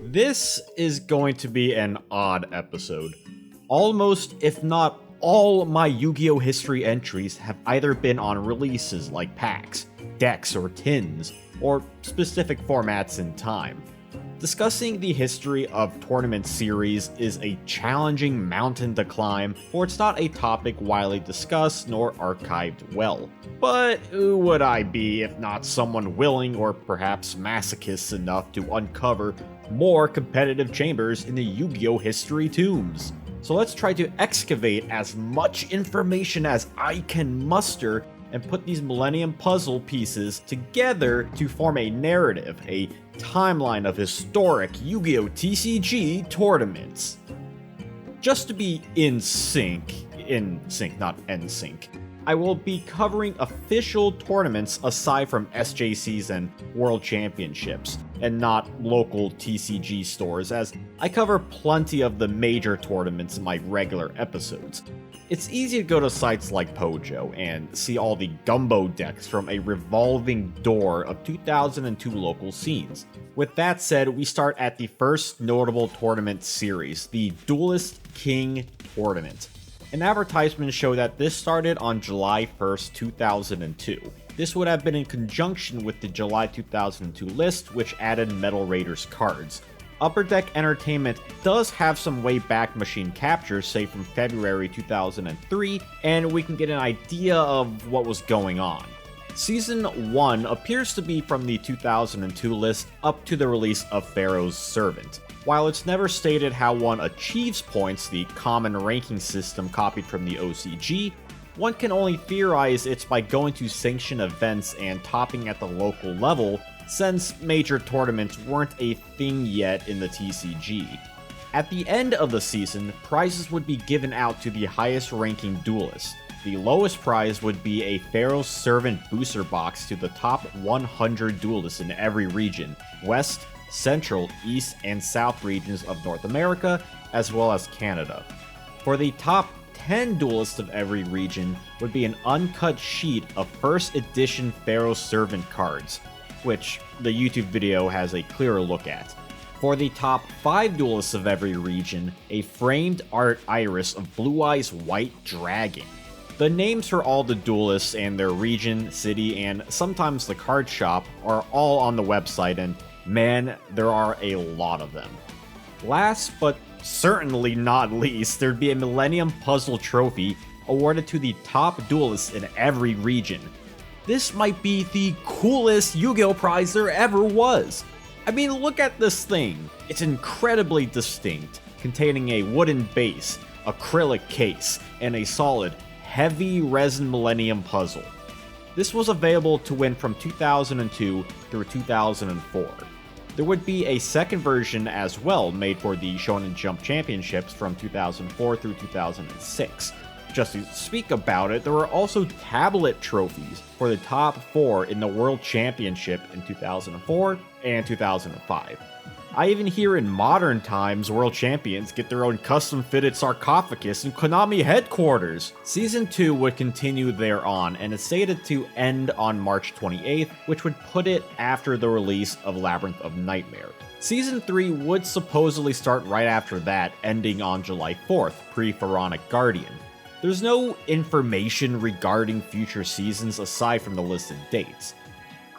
This is going to be an odd episode. Almost, if not all, my Yu-Gi-Oh! History entries have either been on releases like packs, decks, or tins, or specific formats in time. Discussing the history of tournament series is a challenging mountain to climb, for it's not a topic widely discussed nor archived well. But who would I be if not someone willing or perhaps masochist enough to uncover more competitive chambers in the Yu-Gi-Oh! History tombs? So let's try to excavate as much information as I can muster and put these Millennium Puzzle pieces together to form a narrative, a timeline of historic Yu-Gi-Oh! TCG tournaments. Just to be in sync, not NSYNC, I will be covering official tournaments aside from SJCs and World Championships, and not local TCG stores, as I cover plenty of the major tournaments in my regular episodes. It's easy to go to sites like Pojo and see all the gumbo decks from a revolving door of 2002 local scenes. With that said, we start at the first notable tournament series, the Duelist King tournament. An advertisement showed that this started on July 1st, 2002. This would have been in conjunction with the July 2002 list, which added Metal Raiders cards. Upper Deck Entertainment does have some Wayback Machine captures, say from February 2003, and we can get an idea of what was going on. Season 1 appears to be from the 2002 list up to the release of Pharaoh's Servant. While it's never stated how one achieves points, the common ranking system copied from the OCG, one can only theorize it's by going to sanctioned events and topping at the local level, since major tournaments weren't a thing yet in the TCG. At the end of the season, prizes would be given out to the highest ranking duelists. The lowest prize would be a Pharaoh's Servant booster box to the top 100 duelists in every region, West, Central, East, and South regions of North America, as well as Canada. For the top 10 duelists of every region would be an uncut sheet of first edition Pharaoh's Servant cards, which the YouTube video has a clearer look at. For the top 5 duelists of every region, a framed art iris of Blue Eyes White Dragon. The names for all the duelists and their region, city, and sometimes the card shop are all on the website, and man, there are a lot of them. Last but certainly not least, there'd be a Millennium Puzzle trophy awarded to the top duelists in every region. This might be the coolest Yu-Gi-Oh! Prize there ever was. I mean, look at this thing. It's incredibly distinct, containing a wooden base, acrylic case, and a solid, heavy resin Millennium Puzzle. This was available to win from 2002 through 2004. There would be a second version as well made for the Shonen Jump Championships from 2004 through 2006. Just to speak about it, there were also tablet trophies for the top 4 in the World Championship in 2004 and 2005. I even hear in modern times, World Champions get their own custom-fitted sarcophagus in Konami headquarters. Season 2 would continue thereon, and is slated to end on March 28th, which would put it after the release of Labyrinth of Nightmare. Season 3 would supposedly start right after that, ending on July 4th, pre-Pharaonic Guardian. There's no information regarding future seasons aside from the listed dates.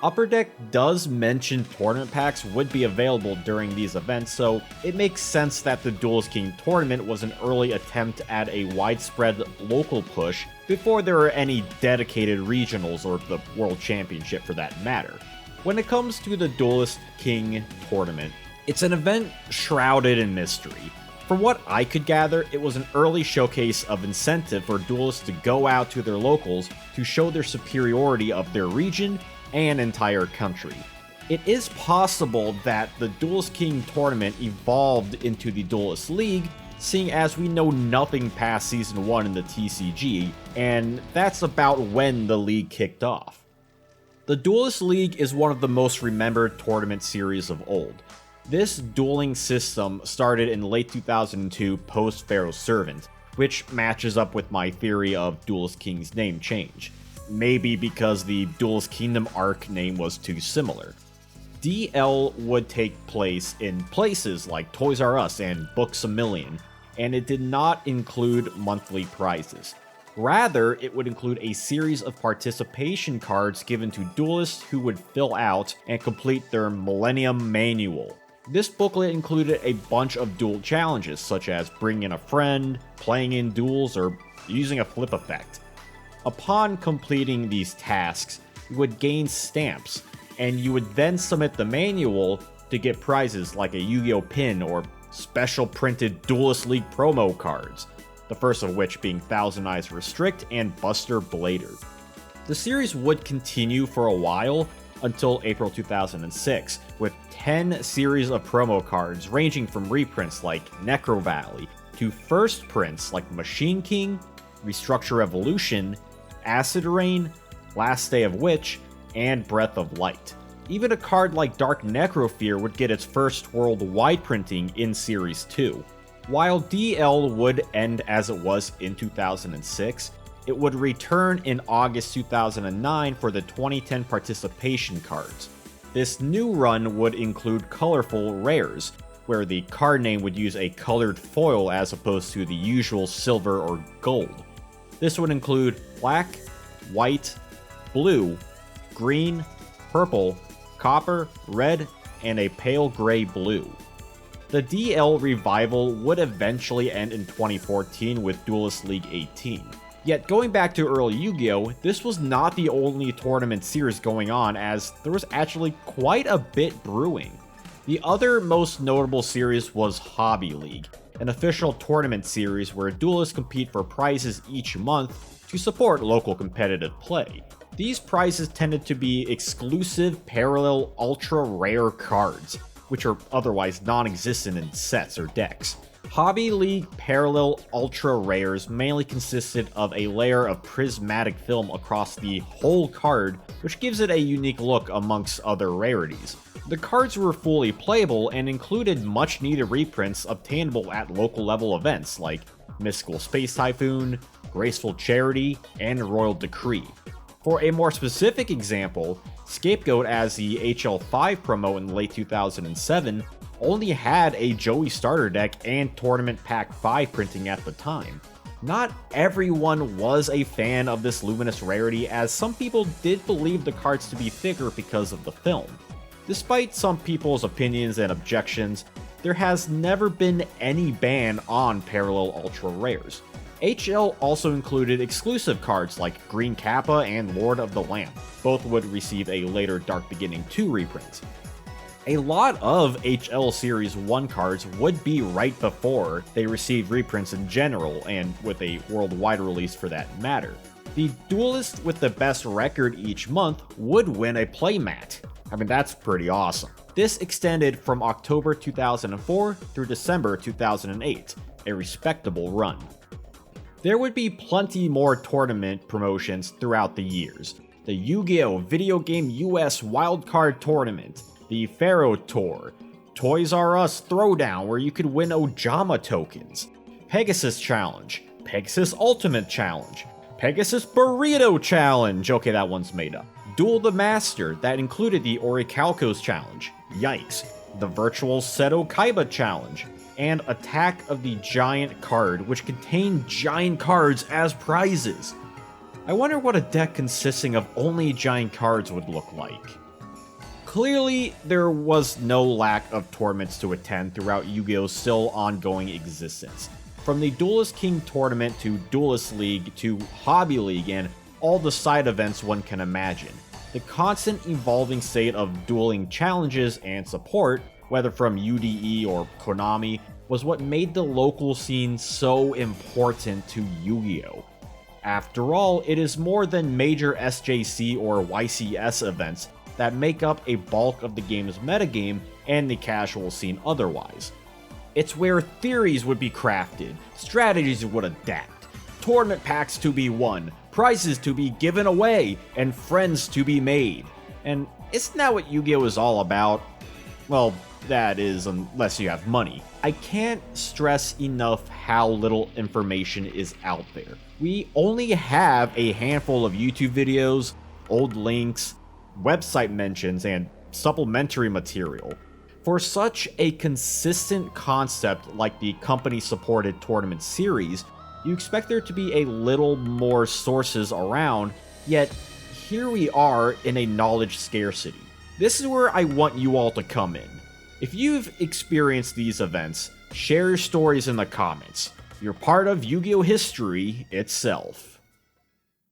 Upper Deck does mention tournament packs would be available during these events, so it makes sense that the Duelist King tournament was an early attempt at a widespread local push before there were any dedicated regionals or the World Championship for that matter. When it comes to the Duelist King tournament, it's an event shrouded in mystery. From what I could gather, it was an early showcase of incentive for duelists to go out to their locals to show their superiority of their region and entire country. It is possible that the Duelist King tournament evolved into the Duelist League, seeing as we know nothing past Season 1 in the TCG, and that's about when the league kicked off. The Duelist League is one of the most remembered tournament series of old. This dueling system started in late 2002 post Pharaoh's Servant, which matches up with my theory of Duelist King's name change. Maybe because the Duelist Kingdom arc name was too similar. DL would take place in places like Toys R Us and Books A Million, and it did not include monthly prizes. Rather, it would include a series of participation cards given to duelists who would fill out and complete their Millennium Manual. This booklet included a bunch of duel challenges, such as bringing in a friend, playing in duels, or using a flip effect. Upon completing these tasks, you would gain stamps, and you would then submit the manual to get prizes like a Yu-Gi-Oh pin or special printed Duelist League promo cards, the first of which being Thousand Eyes Restrict and Buster Blader. The series would continue for a while until April 2006, with 10 series of promo cards ranging from reprints like Necro Valley to first prints like Machine King, Restructure Revolution, Acid Rain, Last Day of Witch, and Breath of Light. Even a card like Dark Necrofear would get its first worldwide printing in Series 2. While DL would end as it was in 2006, it would return in August 2009 for the 2010 participation cards. This new run would include colorful rares, where the card name would use a colored foil as opposed to the usual silver or gold. This would include black, white, blue, green, purple, copper, red, and a pale gray blue. The DL revival would eventually end in 2014 with Duelist League 18. Yet going back to early Yu-Gi-Oh, this was not the only tournament series going on, as there was actually quite a bit brewing. The other most notable series was Hobby League, an official tournament series where duelists compete for prizes each month to support local competitive play. These prizes tended to be exclusive, parallel, ultra rare cards, which are otherwise non-existent in sets or decks. Hobby League Parallel Ultra Rares mainly consisted of a layer of prismatic film across the whole card, which gives it a unique look amongst other rarities. The cards were fully playable and included much needed reprints obtainable at local level events like Mystical Space Typhoon, Graceful Charity, and Royal Decree. For a more specific example, Scapegoat as the HL5 promo in late 2007 only had a Joey starter deck and Tournament Pack 5 printing at the time. Not everyone was a fan of this luminous rarity, as some people did believe the cards to be thicker because of the film. Despite some people's opinions and objections, there has never been any ban on Parallel Ultra Rares. HL also included exclusive cards like Green Kappa and Lord of the Lamp. Both would receive a later Dark Beginning 2 reprint. A lot of HL Series 1 cards would be right before they received reprints in general, and with a worldwide release for that matter. The duelist with the best record each month would win a playmat. I mean, that's pretty awesome. This extended from October 2004 through December 2008, a respectable run. There would be plenty more tournament promotions throughout the years. The Yu-Gi-Oh! Video Game US Wildcard Tournament, the Pharaoh Tour, Toys R Us Throwdown where you could win Ojama tokens, Pegasus Challenge, Pegasus Ultimate Challenge, Pegasus Burrito Challenge, okay that one's made up, Duel the Master that included the Orichalcos Challenge, yikes, the Virtual Seto Kaiba Challenge, and Attack of the Giant card, which contained giant cards as prizes. I wonder what a deck consisting of only giant cards would look like. Clearly, there was no lack of tournaments to attend throughout Yu-Gi-Oh's still ongoing existence. From the Duelist King tournament to Duelist League to Hobby League and all the side events one can imagine. The constant evolving state of dueling challenges and support, whether from UDE or Konami, was what made the local scene so important to Yu-Gi-Oh! After all, it is more than major SJC or YCS events that make up a bulk of the game's metagame and the casual scene otherwise. It's where theories would be crafted, strategies would adapt, tournament packs to be won, prizes to be given away, and friends to be made. And isn't that what Yu-Gi-Oh! Is all about? Well, that is, unless you have money. I can't stress enough how little information is out there. We only have a handful of YouTube videos, old links, website mentions, and supplementary material. For such a consistent concept like the company-supported tournament series, you expect there to be a little more sources around, yet here we are in a knowledge scarcity. This is where I want you all to come in. If you've experienced these events, share your stories in the comments. You're part of Yu-Gi-Oh! History itself.